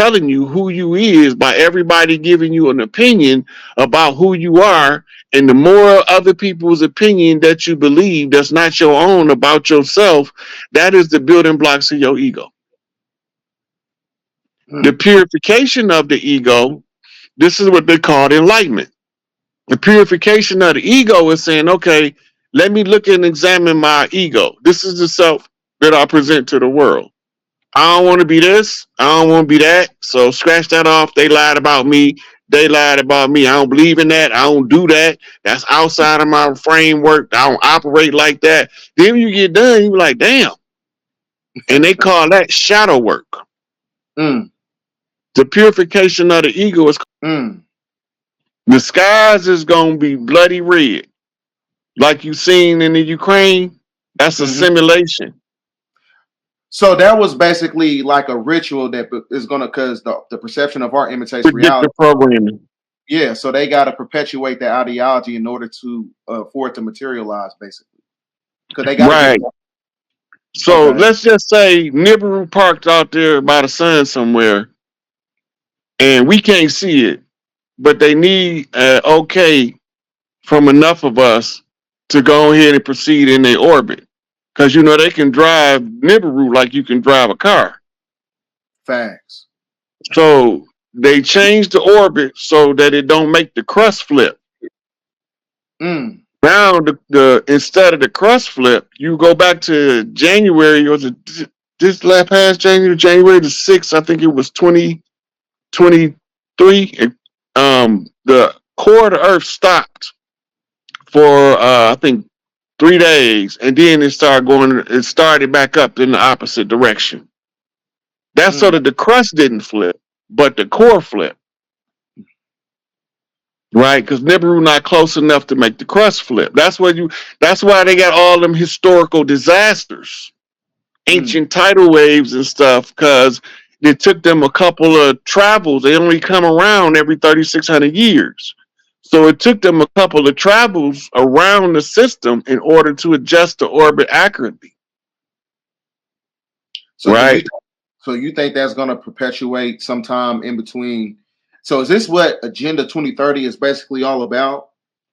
telling you who you is by everybody giving you an opinion about who you are. And the more other people's opinion that you believe that's not your own about yourself, that is the building blocks of your ego. The purification of the ego, this is what they call enlightenment. The purification of the ego is saying, okay, let me look and examine my ego. This is the self that I present to the world. I don't want to be this. I don't want to be that. So scratch that off. They lied about me. They lied about me. I don't believe in that. I don't do that. That's outside of my framework. I don't operate like that. Then when you get done, you be like, damn. And they call that shadow work. Mm. The purification of the ego is the skies is gonna be bloody red, like you seen in the Ukraine. That's a simulation. So that was basically like a ritual that is gonna, because the perception of art imitates reality. Predictive programming. Yeah, so they got to perpetuate that ideology in order to for it to materialize, basically. Because they got Right. So let's just say Nibiru parked out there by the sun somewhere, and we can't see it, but they need okay from enough of us to go ahead and proceed in their orbit. Because, you know, they can drive Nibiru like you can drive a car. Facts. So they changed the orbit so that it don't make the crust flip. Now, the instead of the crust flip, you go back to January, or this last past January the 6th, I think it was 2023. The core of the Earth stopped for I think 3 days, and then it started back up in the opposite direction. That's so that the crust didn't flip, but the core flipped. Right, because Nibiru not close enough to make the crust flip. That's why they got all them historical disasters, ancient tidal waves and stuff, because it took them a couple of travels. They only come around every 3,600 years. So it took them a couple of travels around the system in order to adjust the orbit accurately. So you think that's going to perpetuate sometime in between? So is this what Agenda 2030 is basically all about?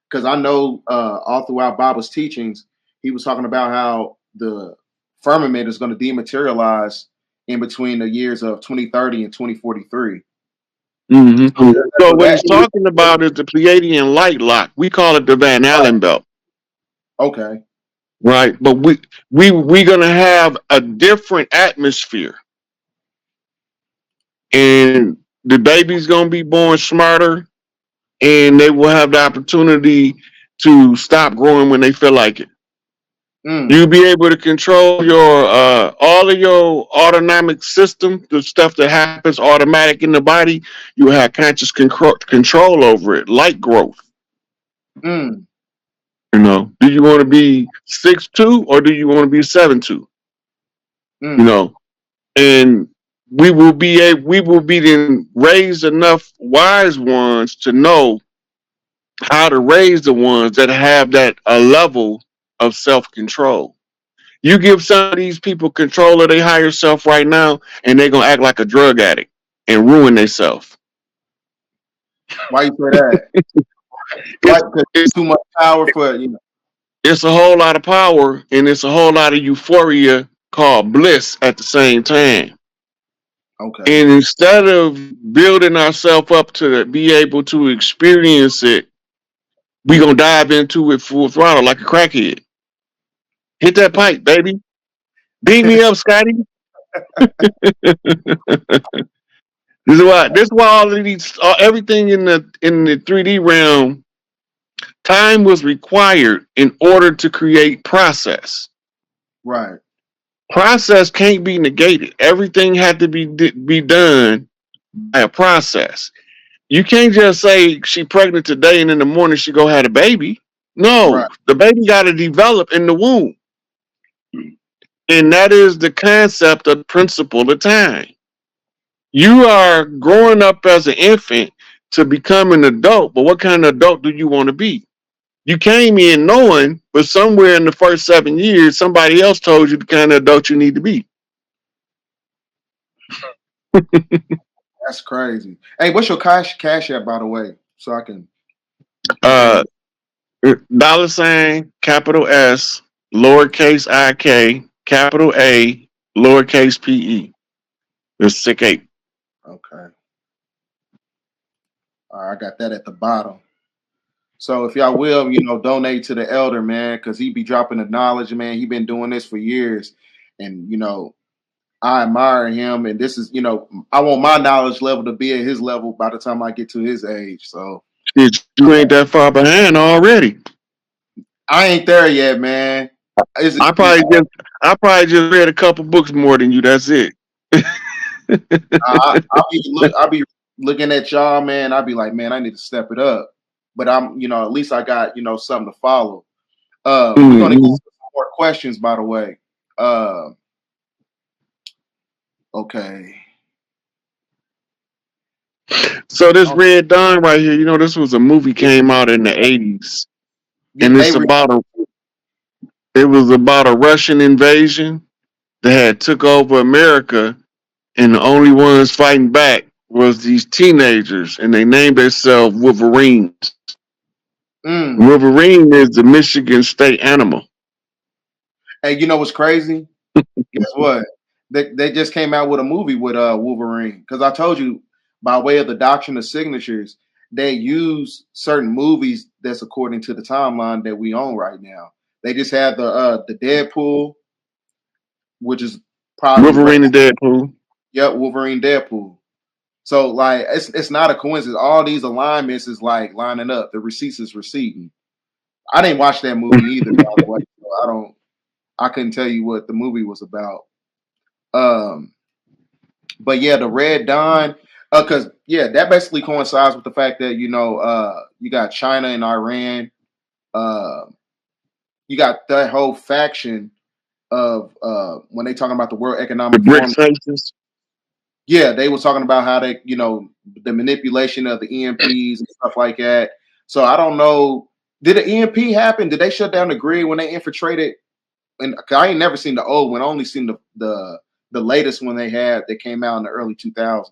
Because I know all throughout Bible's teachings, he was talking about how the firmament is going to dematerialize in between the years of 2030 and 2043. So what he's talking about is the Pleiadian light lock. We call it the Van Allen belt. Okay. Right, but we're gonna have a different atmosphere, and the baby's gonna be born smarter, and they will have the opportunity to stop growing when they feel like it. You'll be able to control your all of your autonomic system, the stuff that happens automatic in the body. You have conscious control over it, like growth. You know, do you want to be 6'2" or do you want to be 7'2"? You know, and we will be then raised enough wise ones to know how to raise the ones that have that a level of self-control. You give some of these people control of their higher self right now, and they're gonna act like a drug addict and ruin themselves. Why you say that? It's too much power for you. It's a whole lot of power, and it's a whole lot of euphoria called bliss at the same time. Okay. And instead of building ourselves up to be able to experience it, we're gonna dive into it full throttle like a crackhead. Hit that pipe, baby. Beat me up, Scotty. This is why all of these everything in the 3D realm, time was required in order to create process. Right. Process can't be negated. Everything had to be done by a process. You can't just say she pregnant today and in the morning she go have a baby. No, the baby got to develop in the womb. And that is the concept of the principle of time. You are growing up as an infant to become an adult, but what kind of adult do you want to be? You came in knowing, but somewhere in the first 7 years, somebody else told you the kind of adult you need to be. That's crazy. Hey, what's your cash app, by the way? So I can put that Uh, in. $ capital S, lowercase IK, capital A, lowercase PE. It's SikApe. Okay. All right, I got that at the bottom. So if y'all will, donate to the elder, man, because he be dropping the knowledge, man. He been doing this for years. And I admire him. And this is, I want my knowledge level to be at his level by the time I get to his age. So Shit, you ain't that far behind already. I ain't there yet, man. Is it I probably just I probably just read a couple books more than you. That's it. I'll be looking at y'all, man. I'll be like, man, I need to step it up. But I'm, at least I got, something to follow. We're gonna Mhm. get some more questions, by the way. Uh, okay. So this Oh, Red Dawn right here, this was a movie came out in the '80s, yeah, and they it was about a Russian invasion that had took over America, and the only ones fighting back was these teenagers, and they named themselves Wolverines. mm. Wolverine is the Michigan state animal. Hey, you know what's crazy? Guess what? They just came out with a movie with Wolverine. Because I told you, by way of the doctrine of signatures, they use certain movies that's according to the timeline that we own right now. They just had the Deadpool, which is probably right. Wolverine and Deadpool. Yep, Wolverine Deadpool. So like it's not a coincidence. All these alignments is like lining up. The receipts is receipting. I didn't watch that movie either, by the way. So I couldn't tell you what the movie was about. Um, but yeah, the Red Dawn, because yeah, that basically coincides with the fact that you got China and Iran. Uh, you got that whole faction of when they talking about the World The Economic Brick Forum. faces. Yeah, they were talking about how they, the manipulation of the EMPs and stuff like that. So I don't know. Did the EMP happen? Did they shut down the grid when they infiltrated? And I ain't never seen the old one. I only seen the latest one they had that came out in the early 2000s.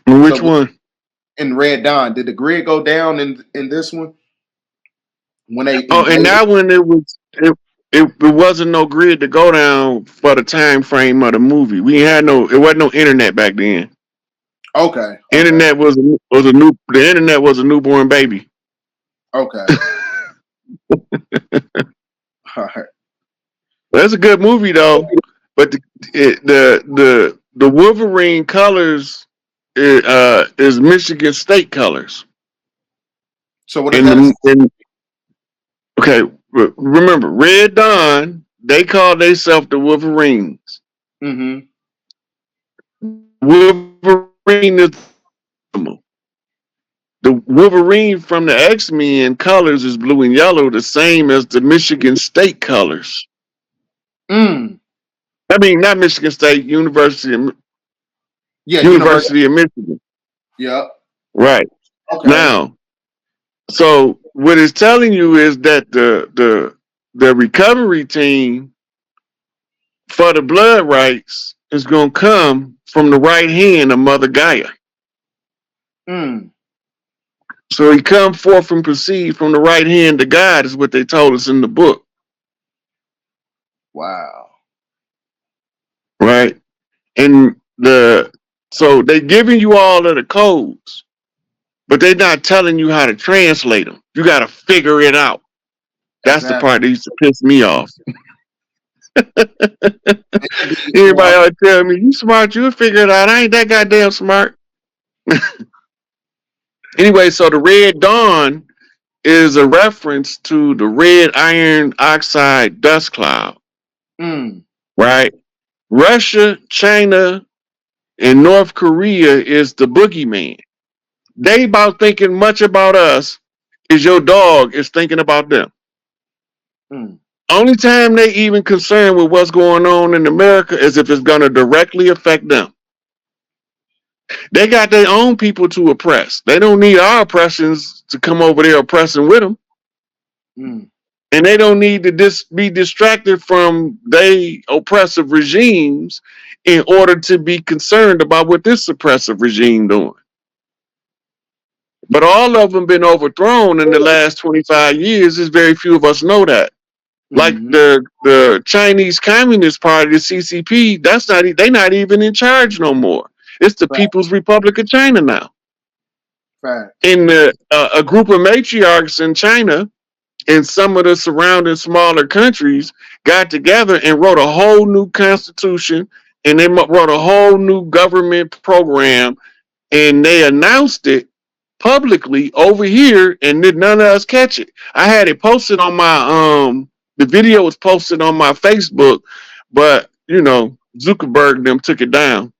Which So one? in Red Dawn, did the grid go down in this one when they Oh, and invaded? that one it wasn't no grid to go down for the time frame of the movie. We had no it wasn't no internet back then. Okay, okay, Internet was a new the internet was a newborn baby. okay. All right. That's a good movie though, but the Wolverine colors is Michigan State colors. So what does And that? okay, remember Red Dawn, they call themselves the Wolverines. Mm-hmm. Wolverine is the Wolverine from the X-Men colors is blue and yellow, the same as the Michigan State colors. Mm. I mean, not Michigan State, Yeah, University. University of Michigan. Yeah. Right. Okay. Now, so what it's telling you is that the recovery team for the blood rights is gonna come from the right hand of Mother Gaia. Mm. So he come forth and proceed from the right hand of God is what they told us in the book. Wow. Right? And so they giving you all of the codes, but they're not telling you how to translate them. You got to figure it out. That's the Exactly. part that used to piss me off. And then Everybody always tell me, "You smart, you'll figure it out." I ain't that goddamn smart. Anyway, so the Red Dawn is a reference to the red iron oxide dust cloud, mm, right? Russia, China, and North Korea is the boogeyman. They about thinking much about us is your dog is thinking about them. mm. Only time they even concerned with what's going on in America is if it's going to directly affect them. They got their own people to oppress. They don't need our oppressions to come over there oppressing with them. Mm. And they don't need to be distracted from they oppressive regimes in order to be concerned about what this oppressive regime doing. But all of them been overthrown in the last 25 years. There's very few of us know that. Like Mm-hmm. the Chinese Communist Party, the CCP, they not even in charge no more. It's the Fact. People's Republic of China now. Fact. And a group of matriarchs in China and some of the surrounding smaller countries got together and wrote a whole new constitution, and they wrote a whole new government program, and they announced it publicly over here, and did none of us catch it. I had it posted on my the video was posted on my Facebook, but Zuckerberg and them took it down.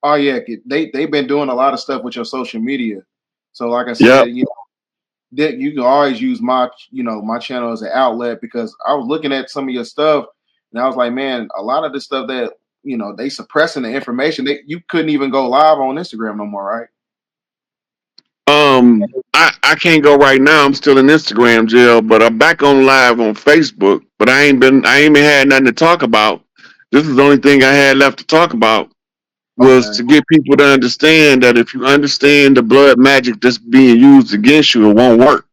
Oh yeah, they've been doing a lot of stuff with your social media. So like I Yep. said, that you can always use my channel as an outlet, because I was looking at some of your stuff and I was like, man, a lot of the stuff that they suppressing the information. You couldn't even go live on Instagram no more, right? I can't go right now. I'm still in Instagram jail, but I'm back on live on Facebook. But I ain't even had nothing to talk about. This is the only thing I had left to talk about, was Okay. to get people to understand that if you understand the blood magic that's being used against you, it won't work.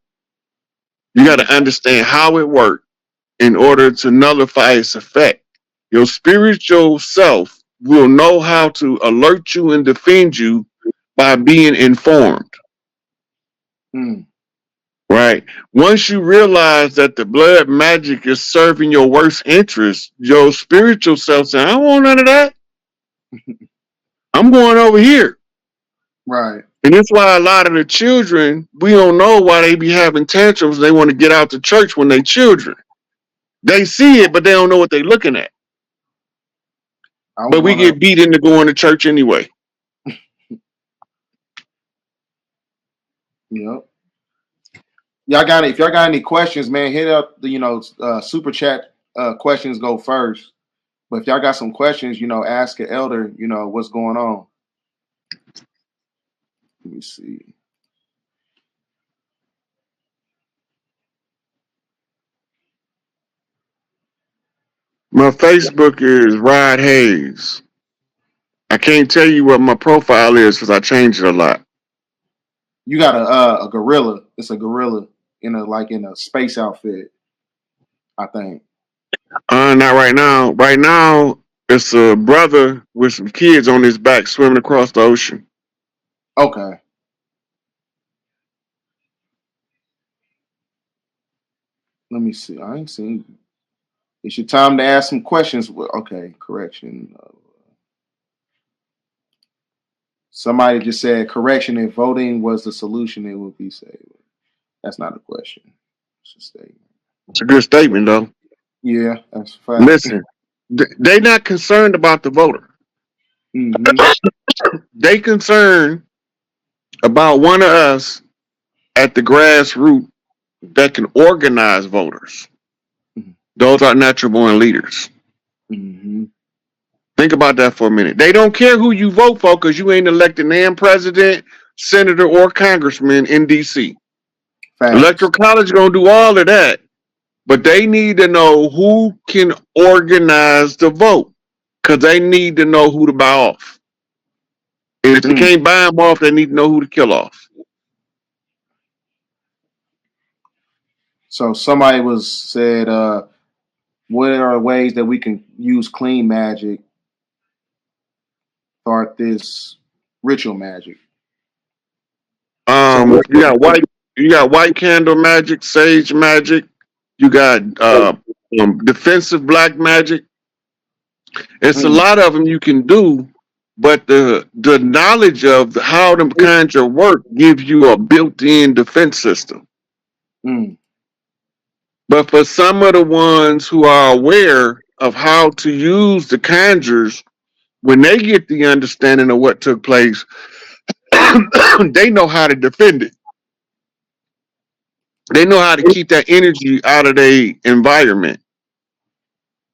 You got Mm, to understand how it works in order to nullify its effect. Your spiritual self will know how to alert you and defend you by being informed. mm, Right. Once you realize that the blood magic is serving your worst interest, your spiritual self saying, I don't want none of that. I'm going over here. right. And that's why a lot of the children, we don't know why they be having tantrums. They want to get out to church when they children. They see it, but they don't know what they're looking at. I But we want to. get beat into going to church anyway. Yep. Y'all got If y'all got any questions, man, hit up the super chat. Questions go first. But if y'all got some questions, ask an elder. What's going on. Let me see. My Facebook is Rod Hayes. I can't tell you what my profile is because I changed it a lot. You got a gorilla. It's a gorilla in a space outfit, I think. Not right now. Right now, it's a brother with some kids on his back swimming across the ocean. Okay. Let me see. I ain't seen. It's your time to ask some questions. Okay, correction. Somebody just said correction. If voting was the solution, it would be saved. That's not a question. It's a statement. It's a good statement, though. Yeah, that's a fact. Listen, they not concerned about the voter. Mm-hmm. They concerned about one of us at the grassroots that can organize voters. Those are natural born leaders. Mm-hmm. Think about that for a minute. They don't care who you vote for because you ain't elected named president, senator, or congressman in D.C. Facts. Electoral college gonna do all of that, but they need to know who can organize the vote because they need to know who to buy off. And if they Mm. can't buy them off, they need to know who to kill off. So somebody said, what are ways that we can use clean magic, start this ritual magic? So what? You got white candle magic, sage magic. You got defensive black magic. It's a Mm, lot of them you can do, but the knowledge of how them conjure work gives you a built-in defense system. mm, But for some of the ones who are aware of how to use the conjures, when they get the understanding of what took place, they know how to defend it. They know how to keep that energy out of their environment.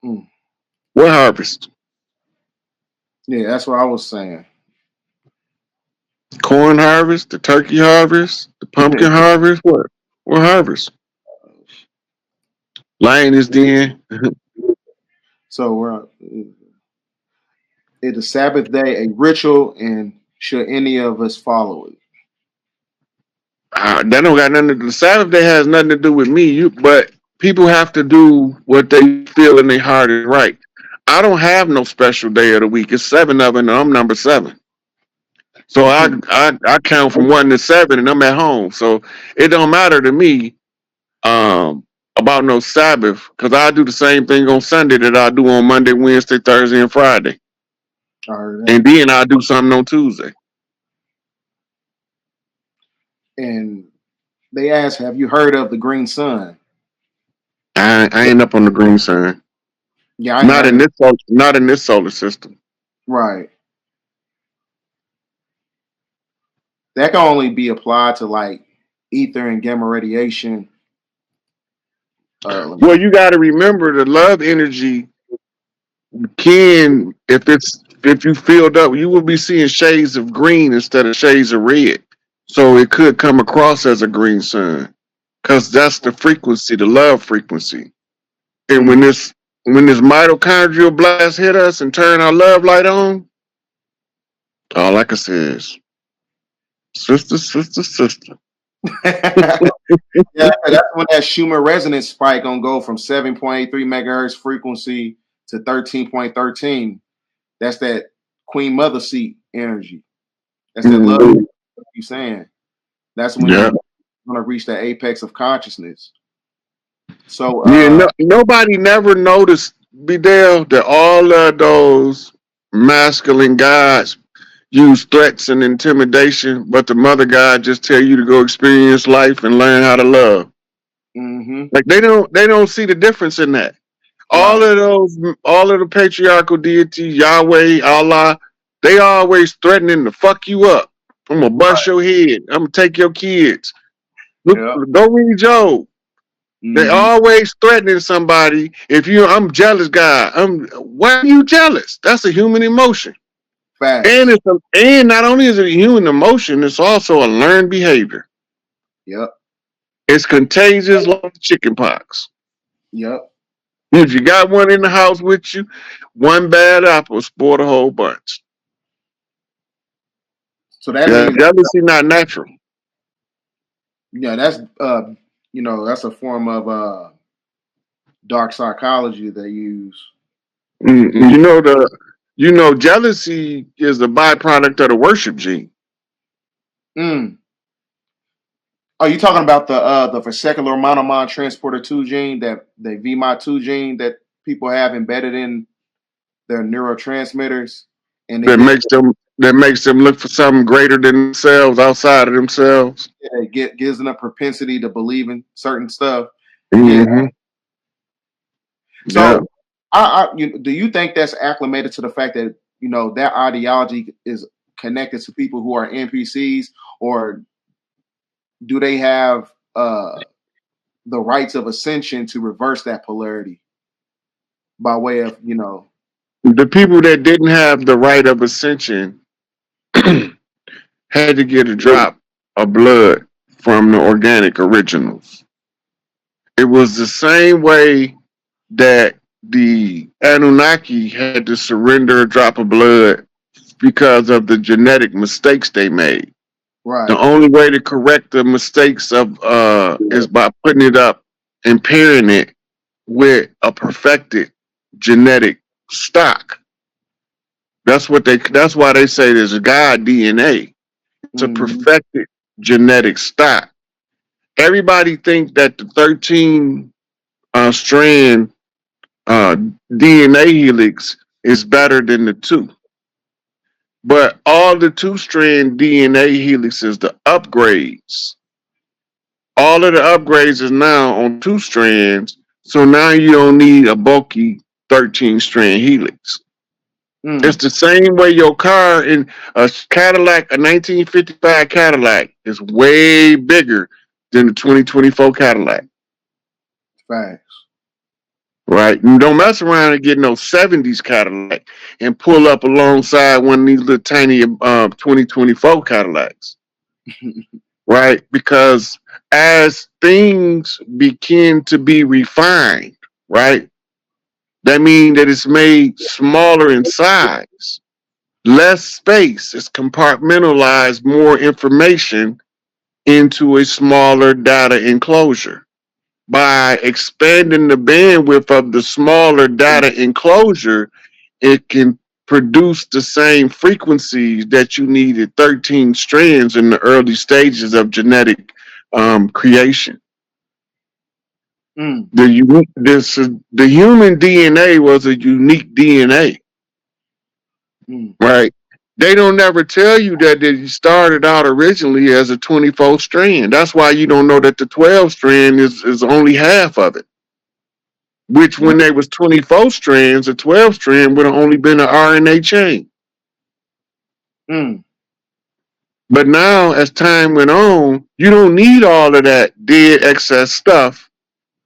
mm. What harvest? Yeah, that's what I was saying. Corn harvest, the turkey harvest, the pumpkin harvest. What harvest? Lioness Den. So is the Sabbath day a ritual, and should any of us follow it? That don't got nothing to do. The Sabbath day has nothing to do with me. But people have to do what they feel in their heart is right. I don't have no special day of the week. It's 7 of them, and I'm number 7. So I count from 1 to 7, and I'm at home. So it don't matter to me about no Sabbath, because I do the same thing on Sunday that I do on Monday, Wednesday, Thursday, and Friday, I heard that. and then I do something on Tuesday. And they ask, have you heard of the green sun? I ain't up on the green sun. Yeah, I ain't Not in heard. this not in this solar system. Right. That can only be applied to like ether and gamma radiation. Let me Well, you got to remember the love energy can, if you filled up, you will be seeing shades of green instead of shades of red. So it could come across as a green sun, because that's the frequency, the love frequency. And mm, when this mitochondrial blast hit us and turn our love light on, all I can say is, sister, sister, sister. yeah, that's when that Schumann resonance spike gonna go from 7.83 megahertz frequency to 13.13. That's that Queen Mother seat energy. That's that love Mhm. you saying. That's Yeah. when you're gonna reach that apex of consciousness. So Yeah, nobody never noticed, Bidell, that all of those masculine gods use threats and intimidation, but the mother god just tell you to go experience life and learn how to love. mm-hmm, Like they don't see the difference in that. All right, of those, all of the patriarchal deities, Yahweh, Allah, they always threatening to fuck you up. I'm gonna bust right, your head. I'm gonna take your kids. Look, yeah, go read Job. They mm-hmm, always threatening somebody. If I'm jealous, guy. Why are you jealous? That's a human emotion, and facts, and not only is it a human emotion, it's also a learned behavior. yep, It's contagious like chicken pox. yep. If you got one in the house with you, one bad apple spoil the whole bunch. So that Yeah, means, jealousy not natural. yeah, that's that's a form of dark psychology they use. You know jealousy is the byproduct of the worship gene. Mm. Are you talking about the vesicular monomer transporter 2 gene, that the VMAT2 gene that people have embedded in their neurotransmitters, and it that gives makes them that makes them look for something greater than themselves, outside of themselves. gives them a propensity to believe in certain stuff? Yeah. Mm-hmm. Yeah. So, do you think that's acclimated to the fact that that ideology is connected to people who are NPCs, or do they have the rights of ascension to reverse that polarity by way of The people that didn't have the right of ascension had to get a drop of blood from the organic originals. It was the same way that the Anunnaki had to surrender a drop of blood because of the genetic mistakes they made. The right? only way to correct the mistakes of is by putting it up and pairing it with a perfected genetic stock. That's why they say there's a God DNA. It's a Mm-hmm. perfected genetic stock. Everybody think that the 13 strand uh, DNA helix is better than the 2. But all the 2-strand DNA helixes, the upgrades, all of the upgrades is now on 2 strands. So now you don't need a bulky 13-strand helix. It's Mm, the same way your car in a Cadillac, a 1955 Cadillac, is way bigger than the 2024 Cadillac. facts. Right? You don't mess around and get no 70s Cadillac and pull up alongside one of these little tiny 2024 Cadillacs. Right? Because as things begin to be refined, right? That means that it's made smaller in size, less space. It's compartmentalized more information into a smaller data enclosure. By expanding the bandwidth of the smaller data enclosure, it can produce the same frequencies that you needed 13 strands in the early stages of genetic creation. Mm. The human DNA was a unique DNA, Mm. right? They don't ever tell you that they started out originally as a 24 strand. That's why you don't know that the 12 strand is only half of it. Which when there was 24 strands, a 12 strand would have only been an RNA chain. Mm. But now, as time went on, you don't need all of that dead excess stuff.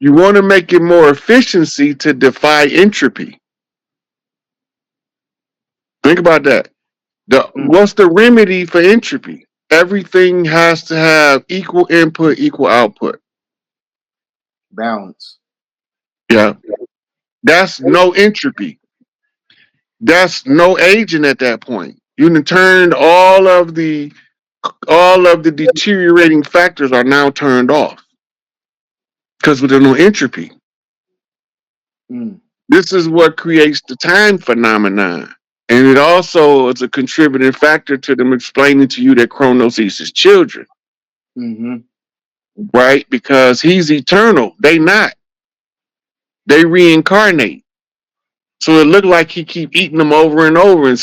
You want to make it more efficiency to defy entropy. Think about that. Mm. What's the remedy for entropy? Everything has to have equal input, equal output. Balance. Yeah. That's no entropy. That's no agent at that point. You done turned all of the deteriorating factors are now turned off because there's no entropy. Mm. This is what creates the time phenomenon. And it also is a contributing factor to them explaining to you that Kronos eats his children, Mm-hmm. right? Because he's eternal. They not. They reincarnate. So it looked like he keep eating them over and over and